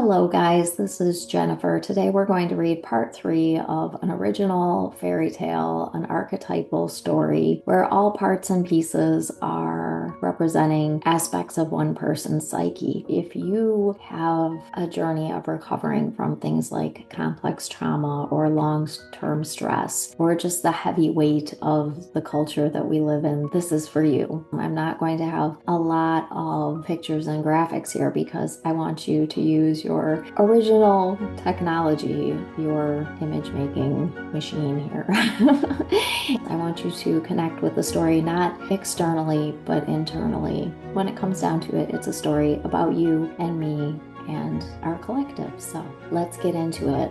Hello, guys. This is Jennifer. Today we're going to read part three of an original fairy tale, an archetypal story where all parts and pieces are representing aspects of one person's psyche. If you have a journey of recovering from things like complex trauma or long-term stress or just the heavy weight of the culture that we live in, this is for you. I'm not going to have a lot of pictures and graphics here because I want you to use your original technology, your image making machine here. I want you to connect with the story, not externally, but internally. When it comes down to it, it's a story about you and me and our collective. So let's get into it.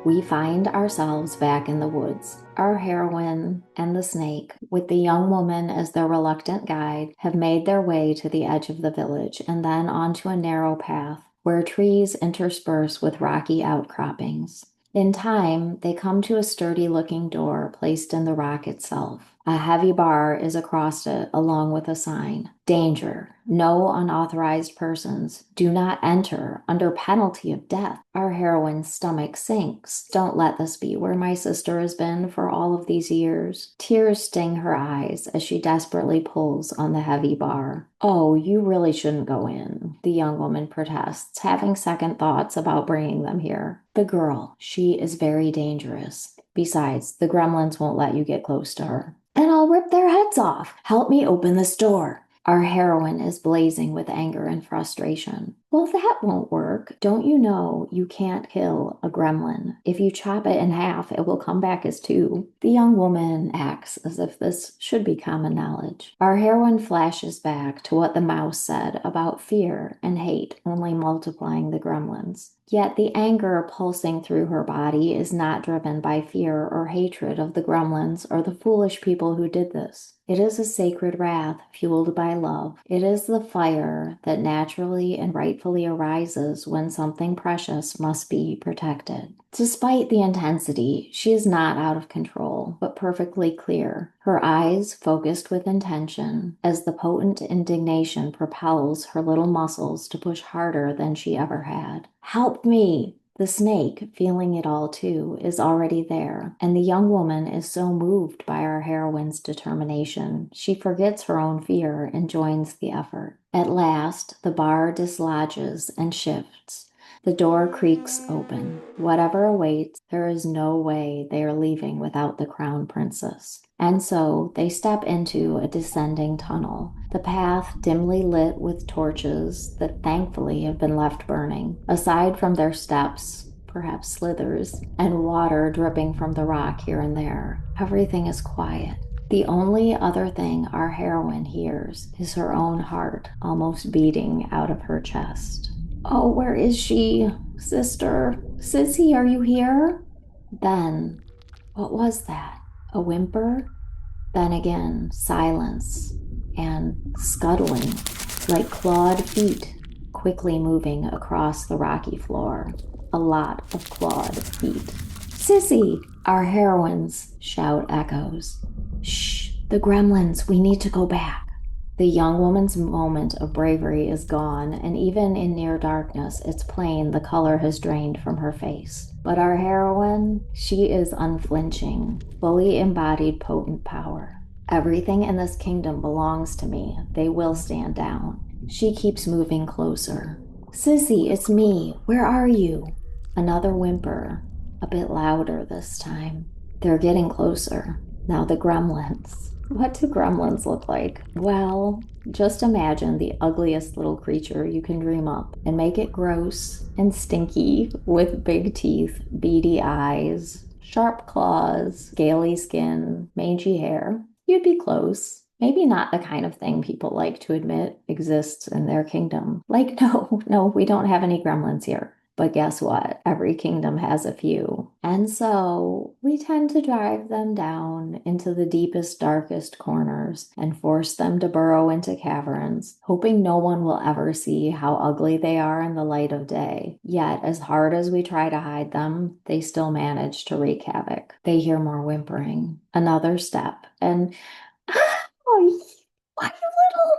We find ourselves back in the woods. Our heroine and the snake, with the young woman as their reluctant guide, have made their way to the edge of the village and then onto a narrow path where trees intersperse with rocky outcroppings. In time, they come to a sturdy-looking door placed in the rock itself. A heavy bar is across it, along with a sign. Danger. No unauthorized persons. Do not enter under penalty of death. Our heroine's stomach sinks. Don't let this be where my sister has been for all of these years. Tears sting her eyes as she desperately pulls on the heavy bar. Oh, you really shouldn't go in, the young woman protests, having second thoughts about bringing them here. The girl, she is very dangerous. Besides, the gremlins won't let you get close to her. Then I'll rip their heads off. Help me open this door. Our heroine is blazing with anger and frustration. Well, that won't work. Don't you know you can't kill a gremlin? If you chop it in half, it will come back as two. The young woman acts as if this should be common knowledge. Our heroine flashes back to what the mouse said about fear and hate only multiplying the gremlins. Yet the anger pulsing through her body is not driven by fear or hatred of the gremlins or the foolish people who did this. It is a sacred wrath fueled by love. It is the fire that naturally and rightfully arises when something precious must be protected. Despite the intensity, she is not out of control, but perfectly clear, her eyes focused with intention as the potent indignation propels her little muscles to push harder than she ever had. Help me! The snake, feeling it all too, is already there, and the young woman is so moved by our heroine's determination, she forgets her own fear and joins the effort. At last, the bar dislodges and shifts. The door creaks open. Whatever awaits, there is no way they are leaving without the crown princess. And so they step into a descending tunnel, the path dimly lit with torches that thankfully have been left burning. Aside from their steps, perhaps slithers, and water dripping from the rock here and there, everything is quiet. The only other thing our heroine hears is her own heart almost beating out of her chest. Oh, where is she? Sister, Sissy, are you here? Then, what was that? A whimper? Then again, silence and scuttling, like clawed feet quickly moving across the rocky floor. A lot of clawed feet. Sissy! Our heroine's shout echoes. Shh, the gremlins, we need to go back. The young woman's moment of bravery is gone, and even in near darkness, it's plain the color has drained from her face. But our heroine, she is unflinching, fully embodied potent power. Everything in this kingdom belongs to me. They will stand down. She keeps moving closer. Sissy, it's me. Where are you? Another whimper, a bit louder this time. They're getting closer. Now the gremlins. What do gremlins look like? Well, just imagine the ugliest little creature you can dream up and make it gross and stinky with big teeth, beady eyes, sharp claws, scaly skin, mangy hair. You'd be close. Maybe not the kind of thing people like to admit exists in their kingdom. Like, no, we don't have any gremlins here. But guess what? Every kingdom has a few. And so we tend to drive them down into the deepest, darkest corners and force them to burrow into caverns, hoping no one will ever see how ugly they are in the light of day. Yet, as hard as we try to hide them, they still manage to wreak havoc. They hear more whimpering. Another step, and oh, why you little?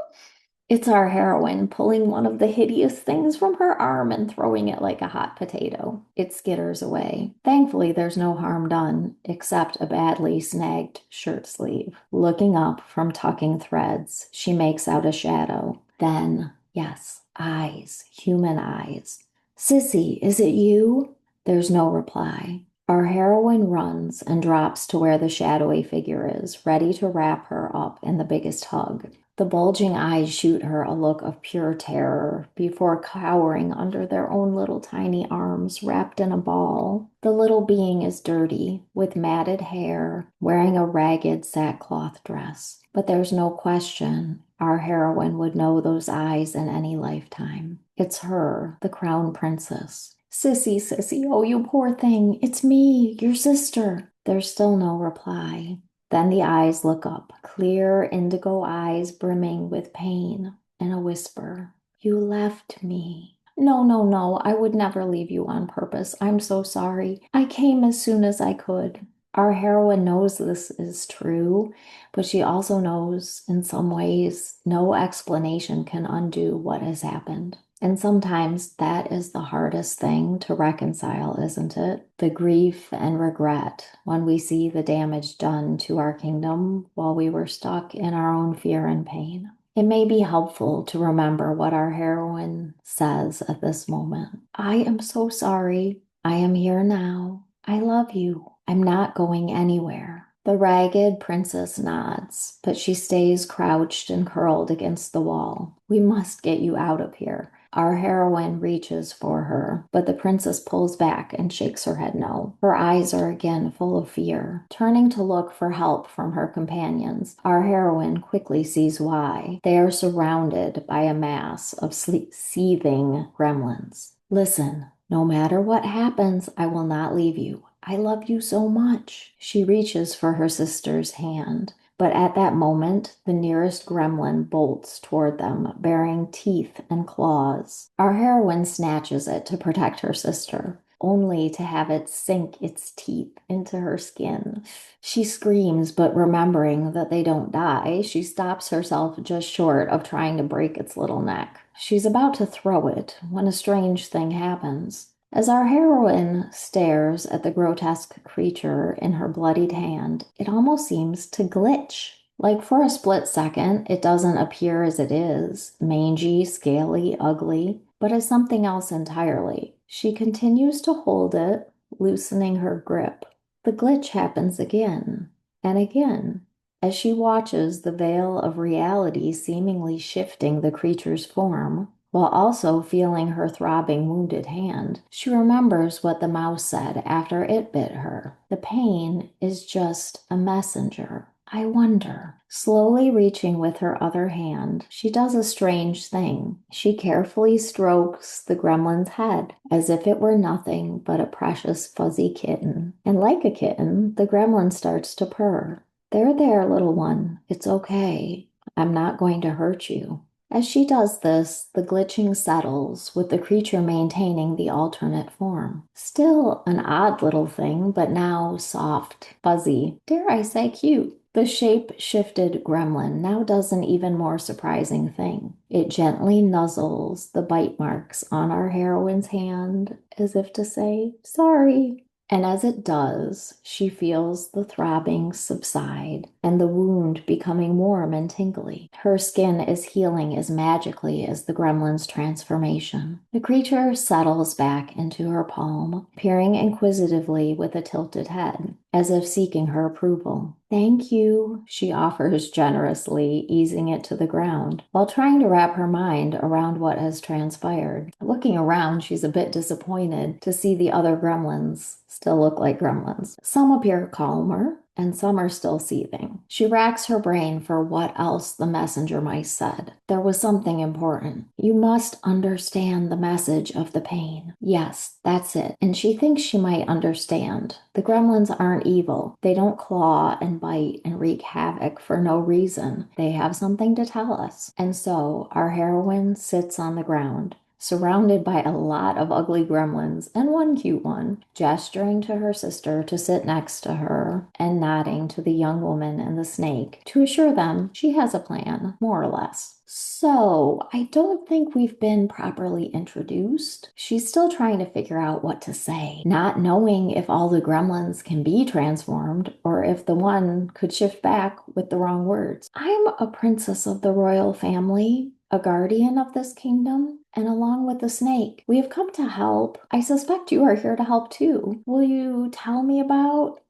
It's our heroine pulling one of the hideous things from her arm and throwing it like a hot potato. It skitters away. Thankfully, there's no harm done, except a badly snagged shirt sleeve. Looking up from tucking threads, she makes out a shadow. Then, yes, eyes, human eyes. Sissy, is it you? There's no reply. Our heroine runs and drops to where the shadowy figure is, ready to wrap her up in the biggest hug. The bulging eyes shoot her a look of pure terror before cowering under their own little tiny arms wrapped in a ball. The little being is dirty, with matted hair, wearing a ragged sackcloth dress. But there's no question our heroine would know those eyes in any lifetime. It's her, the crown princess. Sissy, Sissy, oh, you poor thing. It's me, your sister. There's still no reply. Then the eyes look up, clear indigo eyes brimming with pain, and a whisper. You left me. No, no, no, I would never leave you on purpose. I'm so sorry. I came as soon as I could. Our heroine knows this is true, but she also knows in some ways no explanation can undo what has happened. And sometimes that is the hardest thing to reconcile, isn't it? The grief and regret when we see the damage done to our kingdom while we were stuck in our own fear and pain. It may be helpful to remember what our heroine says at this moment. I am so sorry. I am here now. I love you. I'm not going anywhere. The ragged princess nods, but she stays crouched and curled against the wall. We must get you out of here. Our heroine reaches for her, but the princess pulls back and shakes her head no. Her eyes are again full of fear. Turning to look for help from her companions, our heroine quickly sees why. They are surrounded by a mass of seething gremlins. Listen, no matter what happens, I will not leave you. I love you so much. She reaches for her sister's hand. But at that moment, the nearest gremlin bolts toward them, bearing teeth and claws. Our heroine snatches it to protect her sister, only to have it sink its teeth into her skin. She screams, but remembering that they don't die, she stops herself just short of trying to break its little neck. She's about to throw it when a strange thing happens. As our heroine stares at the grotesque creature in her bloodied hand, it almost seems to glitch. Like for a split second, it doesn't appear as it is, mangy, scaly, ugly, but as something else entirely. She continues to hold it, loosening her grip. The glitch happens again and again. As she watches the veil of reality seemingly shifting the creature's form, while also feeling her throbbing wounded hand, she remembers what the mouse said after it bit her. The pain is just a messenger. I wonder. Slowly reaching with her other hand, she does a strange thing. She carefully strokes the gremlin's head as if it were nothing but a precious fuzzy kitten. And like a kitten, the gremlin starts to purr. There, little one. It's okay. I'm not going to hurt you. As she does this, the glitching settles, with the creature maintaining the alternate form. Still an odd little thing, but now soft, fuzzy, dare I say cute. The shape-shifted gremlin now does an even more surprising thing. It gently nuzzles the bite marks on our heroine's hand, as if to say, sorry. And as it does, she feels the throbbing subside and the wound becoming warm and tingly. Her skin is healing as magically as the gremlin's transformation. The creature settles back into her palm, peering inquisitively with a tilted head, as if seeking her approval. Thank you, she offers generously, easing it to the ground, while trying to wrap her mind around what has transpired. Looking around, she's a bit disappointed to see the other gremlins still look like gremlins. Some appear calmer, and some are still seething. She racks her brain for what else the messenger might have said. There was something important. You must understand the message of the pain. Yes, that's it. And she thinks she might understand. The gremlins aren't evil. They don't claw and bite and wreak havoc for no reason. They have something to tell us. And so our heroine sits on the ground, surrounded by a lot of ugly gremlins and one cute one, gesturing to her sister to sit next to her and nodding to the young woman and the snake to assure them she has a plan, more or less. So, I don't think we've been properly introduced. She's still trying to figure out what to say, not knowing if all the gremlins can be transformed or if the one could shift back with the wrong words. I'm a princess of the royal family, a guardian of this kingdom, and along with the snake, we have come to help. I suspect you are here to help too. Will you tell me about,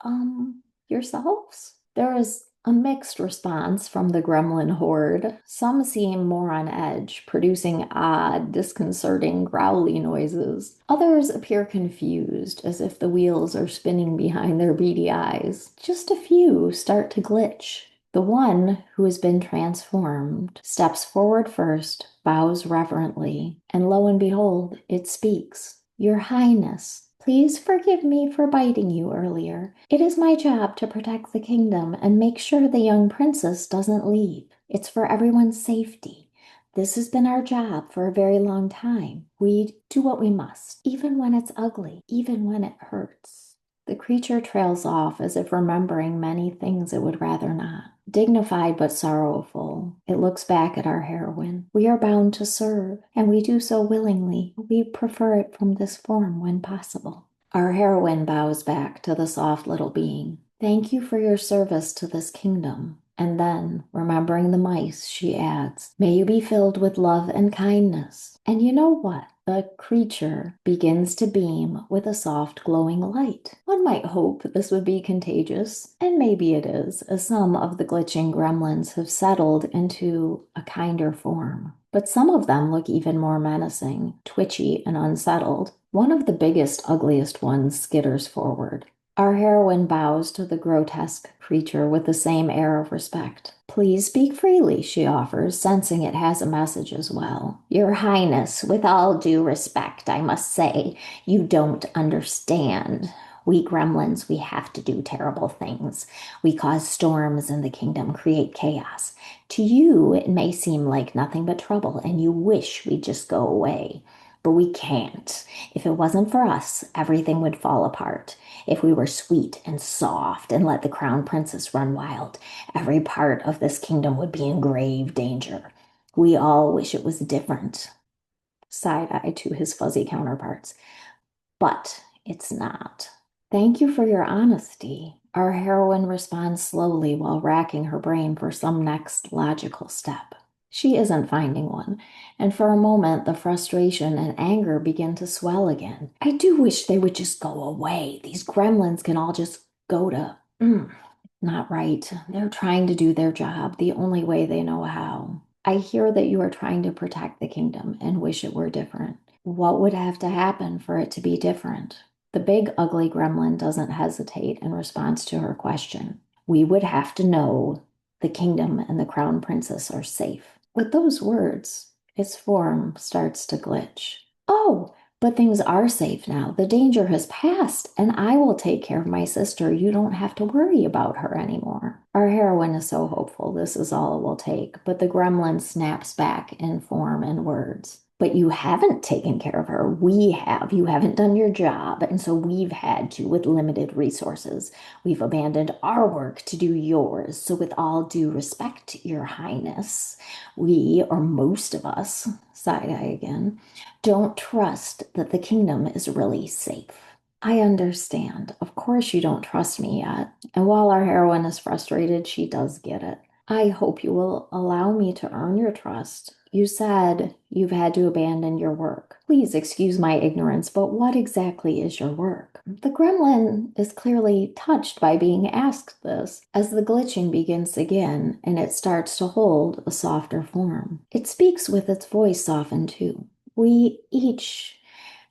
yourselves? There is a mixed response from the gremlin horde. Some seem more on edge, producing odd, disconcerting, growly noises. Others appear confused, as if the wheels are spinning behind their beady eyes. Just a few start to glitch. The one who has been transformed steps forward first, bows reverently, and lo and behold, it speaks. Your Highness, please forgive me for biting you earlier. It is my job to protect the kingdom and make sure the young princess doesn't leave. It's for everyone's safety. This has been our job for a very long time. We do what we must, even when it's ugly, even when it hurts. The creature trails off as if remembering many things it would rather not. Dignified but sorrowful, it looks back at our heroine. We are bound to serve, and we do so willingly. We prefer it from this form when possible. Our heroine bows back to the soft little being. Thank you for your service to this kingdom. And then, remembering the mice, she adds, may you be filled with love and kindness. And you know what? The creature begins to beam with a soft glowing light. One might hope this would be contagious, and maybe it is, as some of the glitching gremlins have settled into a kinder form. But some of them look even more menacing, twitchy, and unsettled. One of the biggest, ugliest ones skitters forward. Our heroine bows to the grotesque creature with the same air of respect. Please speak freely, she offers, sensing it has a message as well. Your Highness, with all due respect, I must say, you don't understand. We gremlins, we have to do terrible things. We cause storms in the kingdom, create chaos. To you, it may seem like nothing but trouble, and you wish we'd just go away. But we can't. If it wasn't for us, everything would fall apart. If we were sweet and soft and let the crown princess run wild, every part of this kingdom would be in grave danger. We all wish it was different. Side-eye to his fuzzy counterparts. But it's not. Thank you for your honesty. Our heroine responds slowly while racking her brain for some next logical step. She isn't finding one, and for a moment the frustration and anger begin to swell again. I do wish they would just go away. These gremlins can all just go to... Not right. They're trying to do their job the only way they know how. I hear that you are trying to protect the kingdom and wish it were different. What would have to happen for it to be different? The big ugly gremlin doesn't hesitate in response to her question. We would have to know the kingdom and the crown princess are safe. With those words, its form starts to glitch. Oh, but things are safe now. The danger has passed, and I will take care of my sister. You don't have to worry about her anymore. Our heroine is so hopeful this is all it will take, but the gremlin snaps back in form and words. But you haven't taken care of her. We have. You haven't done your job, and so we've had to with limited resources. We've abandoned our work to do yours. So with all due respect, Your Highness, we, or most of us, side-eye again, don't trust that the kingdom is really safe. I understand. Of course you don't trust me yet. And while our heroine is frustrated, she does get it. I hope you will allow me to earn your trust. You said you've had to abandon your work. Please excuse my ignorance, but what exactly is your work? The gremlin is clearly touched by being asked this as the glitching begins again and it starts to hold a softer form. It speaks with its voice softened too. We each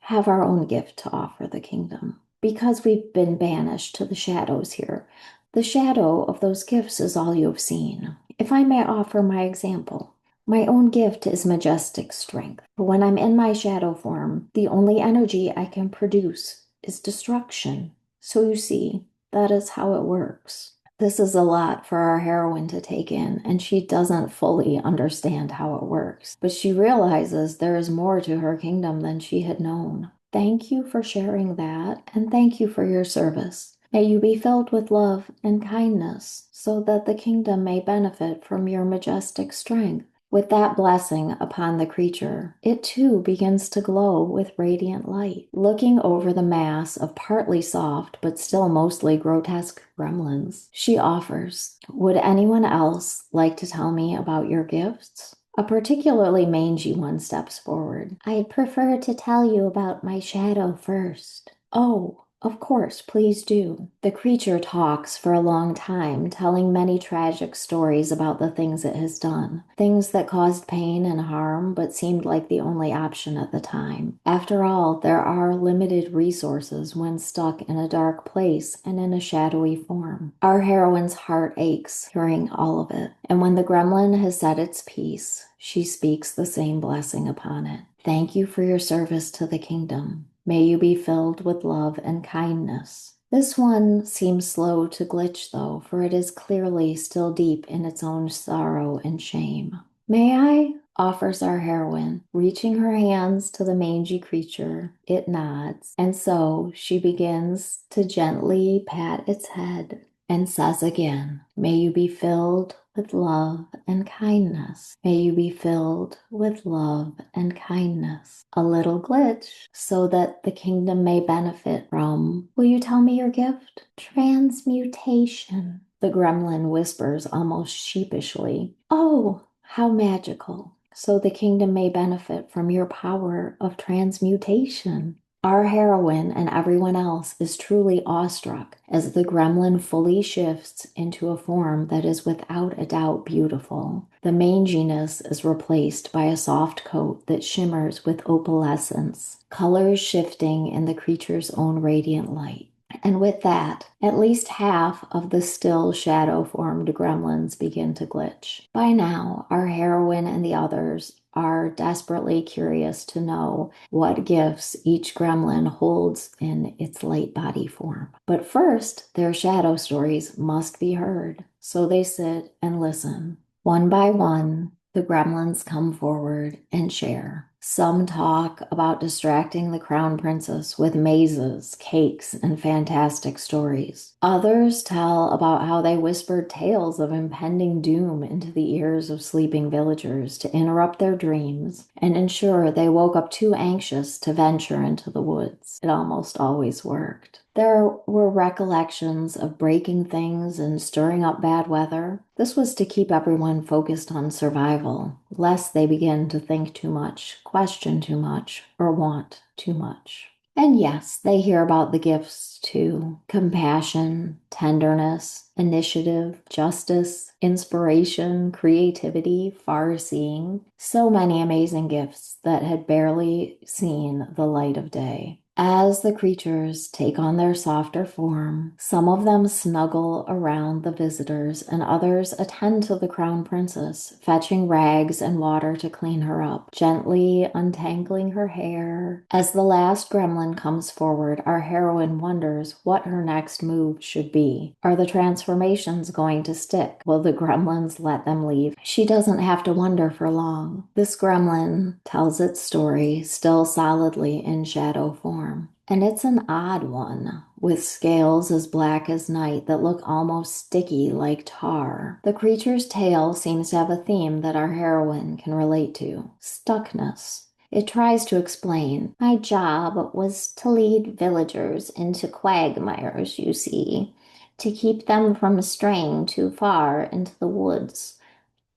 have our own gift to offer the kingdom because we've been banished to the shadows here. The shadow of those gifts is all you have seen. If I may offer my example, my own gift is majestic strength. But when I'm in my shadow form, the only energy I can produce is destruction. So you see, that is how it works. This is a lot for our heroine to take in, and she doesn't fully understand how it works. But she realizes there is more to her kingdom than she had known. Thank you for sharing that, and thank you for your service. May you be filled with love and kindness, so that the kingdom may benefit from your majestic strength. With that blessing upon the creature, it too begins to glow with radiant light. Looking over the mass of partly soft but still mostly grotesque gremlins, she offers, "Would anyone else like to tell me about your gifts?" A particularly mangy one steps forward. "I'd prefer to tell you about my shadow first." "Oh, of course, please do." The creature talks for a long time, telling many tragic stories about the things it has done, things that caused pain and harm but seemed like the only option at the time. After all, there are limited resources when stuck in a dark place and in a shadowy form. Our heroine's heart aches hearing all of it, and when the gremlin has said its piece, she speaks the same blessing upon it. "Thank you for your service to the kingdom. May you be filled with love and kindness." This one seems slow to glitch, though, for it is clearly still deep in its own sorrow and shame. "May I?" offers our heroine, reaching her hands to the mangy creature. It nods, and so she begins to gently pat its head and says again, "May you be filled with love and kindness. May you be filled with love and kindness." A little glitch, so that the kingdom may benefit from, "Will you tell me your gift?" "Transmutation," the gremlin whispers almost sheepishly. "Oh, how magical. So the kingdom may benefit from your power of transmutation." Our heroine and everyone else is truly awestruck as the gremlin fully shifts into a form that is without a doubt beautiful. The manginess is replaced by a soft coat that shimmers with opalescence, colors shifting in the creature's own radiant light. And with that, at least half of the still shadow-formed gremlins begin to glitch. By now, our heroine and the others are desperately curious to know what gifts each gremlin holds in its light body form. But first, their shadow stories must be heard, so they sit and listen. One by one, the gremlins come forward and share. Some talk about distracting the crown princess with mazes, cakes, and fantastic stories. Others tell about how they whispered tales of impending doom into the ears of sleeping villagers to interrupt their dreams and ensure they woke up too anxious to venture into the woods. It almost always worked. There were recollections of breaking things and stirring up bad weather. This was to keep everyone focused on survival, lest they begin to think too much, question too much, or want too much. And yes, they hear about the gifts too: compassion, tenderness, initiative, justice, inspiration, creativity, far-seeing. So many amazing gifts that had barely seen the light of day. As the creatures take on their softer form, some of them snuggle around the visitors and others attend to the crown princess, fetching rags and water to clean her up, gently untangling her hair. As the last gremlin comes forward, our heroine wonders what her next move should be. Are the transformations going to stick? Will the gremlins let them leave? She doesn't have to wonder for long. This gremlin tells its story, still solidly in shadow form. And it's an odd one, with scales as black as night that look almost sticky like tar. The creature's tale seems to have a theme that our heroine can relate to: stuckness. It tries to explain, "My job was to lead villagers into quagmires, you see, to keep them from straying too far into the woods.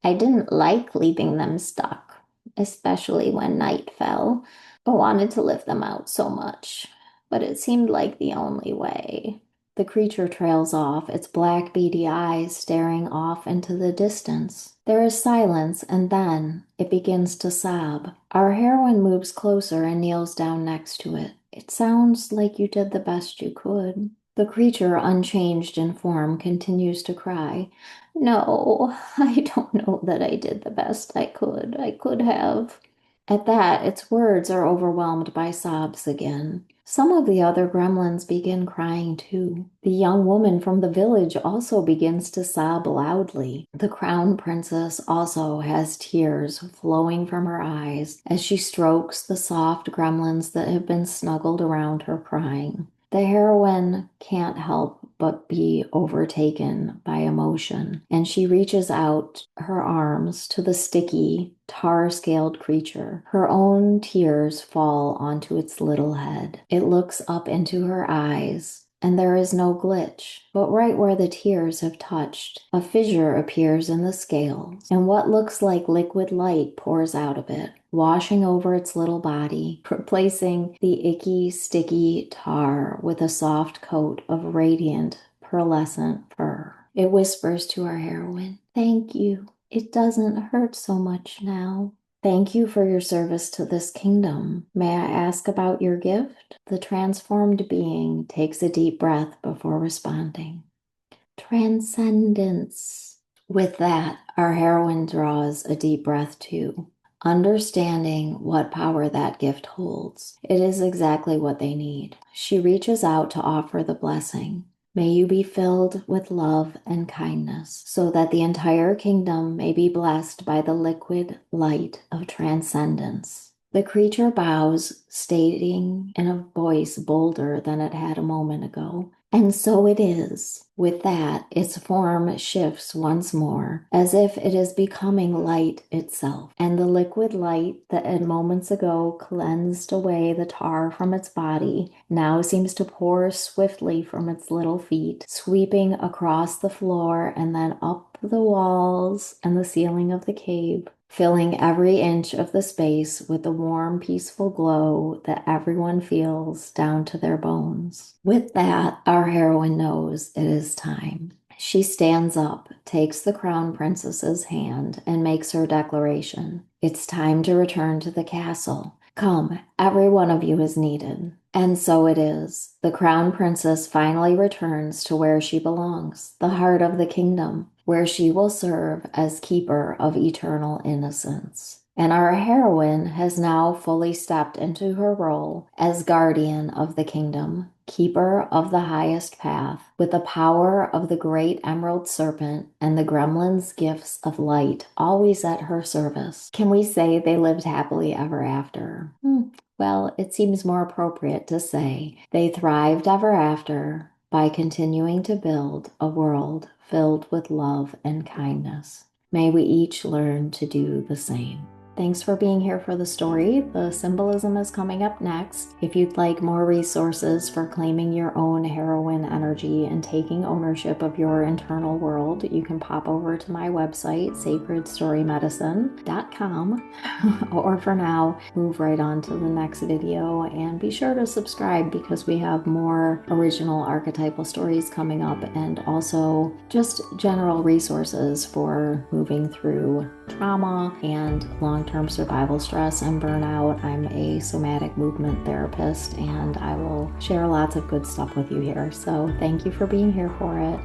I didn't like leaving them stuck, especially when night fell. I wanted to lift them out so much, but it seemed like the only way." The creature trails off, its black beady eyes staring off into the distance. There is silence, and then it begins to sob. Our heroine moves closer and kneels down next to it. "It sounds like you did the best you could." The creature, unchanged in form, continues to cry. "No, I don't know that I did the best I could. I could have." At that, its words are overwhelmed by sobs again. Some of the other gremlins begin crying too. The young woman from the village also begins to sob loudly. The crown princess also has tears flowing from her eyes as she strokes the soft gremlins that have been snuggled around her crying. The heroine can't help but be overtaken by emotion, and she reaches out her arms to the sticky, tar-scaled creature. Her own tears fall onto its little head. It looks up into her eyes, and there is no glitch, but right where the tears have touched, a fissure appears in the scales, and what looks like liquid light pours out of it, washing over its little body, replacing the icky, sticky tar with a soft coat of radiant, pearlescent fur. It whispers to our heroine, "Thank you. It doesn't hurt so much now. Thank you for your service to this kingdom. May I ask about your gift?" The transformed being takes a deep breath before responding. Transcendence. With that, our heroine draws a deep breath too, understanding what power that gift holds. It is exactly what they need. She reaches out to offer the blessing. May you be filled with love and kindness, so that the entire kingdom may be blessed by the liquid light of transcendence. The creature bows, stating in a voice bolder than it had a moment ago, "And so it is." With that, its form shifts once more, as if it is becoming light itself. And the liquid light that had moments ago cleansed away the tar from its body now seems to pour swiftly from its little feet, sweeping across the floor and then up the walls and the ceiling of the cave, filling every inch of the space with the warm, peaceful glow that everyone feels down to their bones. With that, our heroine knows it is time. She stands up, takes the crown princess's hand, and makes her declaration. It's time to return to the castle. Come, every one of you is needed. And so it is. The crown princess finally returns to where she belongs, the heart of the kingdom, where she will serve as keeper of eternal innocence. And our heroine has now fully stepped into her role as guardian of the kingdom, keeper of the highest path, with the power of the great emerald serpent and the gremlin's gifts of light always at her service. Can we say they lived happily ever after? Well, it seems more appropriate to say they thrived ever after by continuing to build a world filled with love and kindness. May we each learn to do the same. Thanks for being here for the story. The symbolism is coming up next. If you'd like more resources for claiming your own heroine energy and taking ownership of your internal world, you can pop over to my website, sacredstorymedicine.com. Or for now, move right on to the next video and be sure to subscribe because we have more original archetypal stories coming up and also just general resources for moving through trauma and long-term survival stress and burnout. I'm a somatic movement therapist and I will share lots of good stuff with you here. So thank you for being here for it.